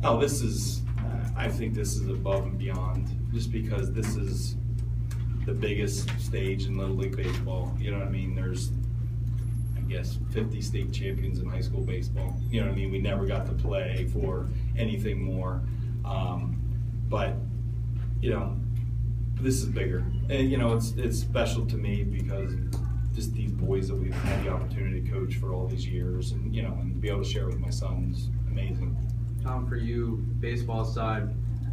Oh, this is, I think this is above and beyond, just because this is the biggest stage in Little League baseball. You know what I mean? There's, I guess, 50 state champions in high school baseball. You know what I mean? We never got to play for anything more. But, you know, this is bigger. And, you know, it's special to me because just these boys that we've had the opportunity to coach for all these years, and, you know, and to be able to share with my son is amazing. Tom, for you, baseball aside,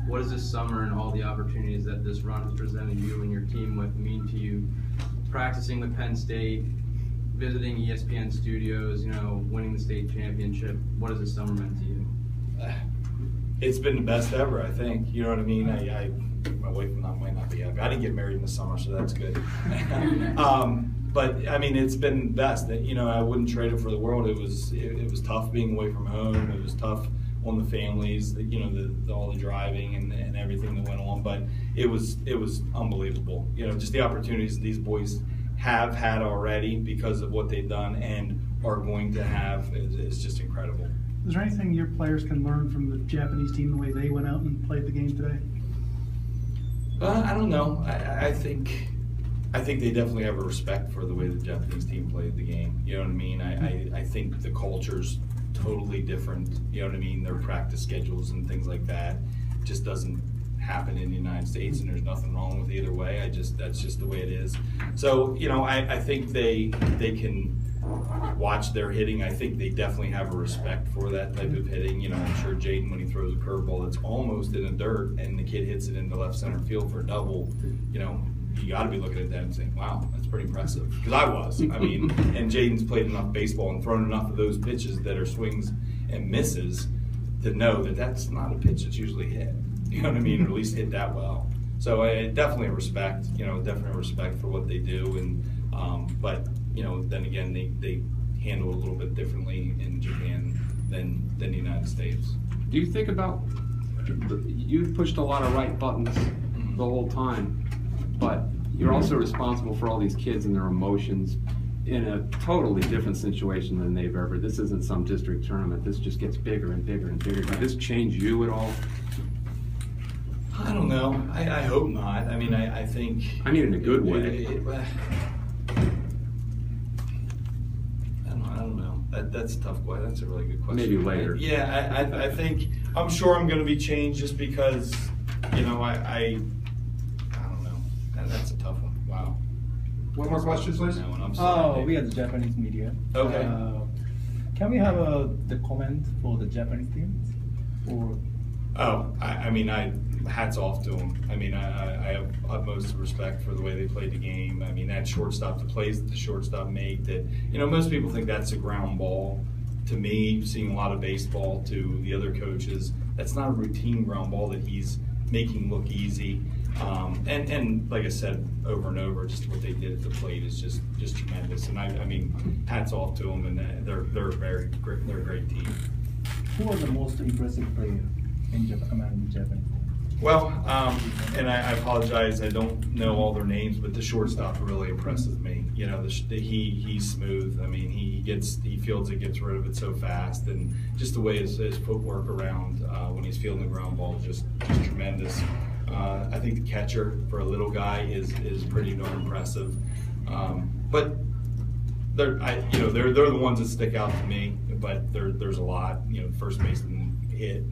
what does this summer and all the opportunities that this run has presented you and your team with mean to you? Practicing with Penn State, visiting ESPN studios, you know, winning the state championship. What has this summer meant to you? It's been the best ever, I think. You know what I mean? My wife might not be happy. I didn't get married in the summer, so that's good. But I mean, it's been best. You know, I wouldn't trade it for the world. It was tough being away from home. It was tough on the families, you know, all the driving and everything that went on. But it was unbelievable. You know, just the opportunities these boys have had already because of what they've done and are going to have is just incredible. Is there anything your players can learn from the Japanese team, the way they went out and played the game today? I don't know. I think they definitely have a respect for the way the Japanese team played the game. You know what I mean? I think the culture's totally different. You know what I mean? Their practice schedules and things like that just doesn't happen in the United States, and there's nothing wrong with either way. That's just the way it is. So, you know, I think they can watch their hitting. I think they definitely have a respect for that type of hitting. You know, I'm sure Jaden, when he throws a curveball that's almost in the dirt and the kid hits it into left center field for a double, you know, you got to be looking at that and saying, wow, that's pretty impressive. Because I was. I mean, and Jaden's played enough baseball and thrown enough of those pitches that are swings and misses to know that that's not a pitch that's usually hit. You know what I mean? Or at least hit that well. So definitely a respect, you know, definitely a respect for what they do. And but, you know, then again, they handle it a little bit differently in Japan than the United States. Do you think about, you've pushed a lot of right buttons the whole time, but you're also responsible for all these kids and their emotions in a totally different situation than they've ever. This isn't some district tournament. This just gets bigger and bigger and bigger. Did this change you at all? I don't know. I hope not. I mean, I think. I mean, in a good way. I don't know. That's a tough question. That's a really good question. Maybe later. Yeah, I think, I'm sure I'm going to be changed just because, you know, I don't know. That's a tough one. Wow. One more question, please. We are the Japanese media. Okay. Can we have the comment for the Japanese team? Or I mean, hats off to them. I mean, I have utmost respect for the way they played the game. I mean, that shortstop, the plays that the shortstop made, that, you know, most people think that's a ground ball. To me, seeing a lot of baseball, to the other coaches, that's not a routine ground ball that he's making look easy. And like I said over and over, just what they did at the plate is just tremendous. And I mean, hats off to them, and they're very great. They're a great team. who was the most impressive player in Japan, among the Japanese? Well, and I apologize, I don't know all their names, but the shortstop really impresses me. You know, he's smooth. I mean, he fields it, gets rid of it so fast, and just the way his footwork around when he's fielding the ground ball is just tremendous. I think the catcher for a little guy is pretty darn impressive. But they're the ones that stick out to me. But there's a lot. You know, first baseman hit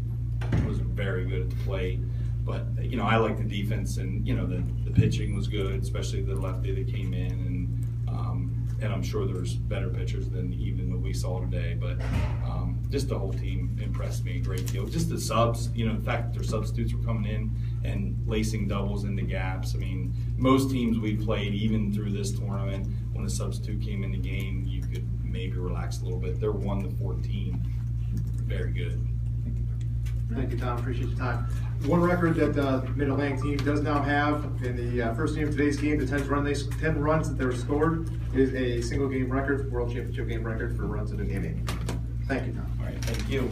was very good at the plate. But, you know, I like the defense, and, you know, the pitching was good, especially the lefty that came in, and I'm sure there's better pitchers than even what we saw today. But just the whole team impressed me a great deal. Just the subs, you know, the fact that their substitutes were coming in and lacing doubles into gaps. I mean, most teams we played, even through this tournament, when a substitute came in the game, you could maybe relax a little bit. They're 1-14, very good. Thank you, Tom. Appreciate your time. One record that the Mid-Atlantic team does now have in the first game of today's game, the 10 runs that they were scored, is a single game record, world championship game record for runs in a game. Thank you, Tom. All right, thank you.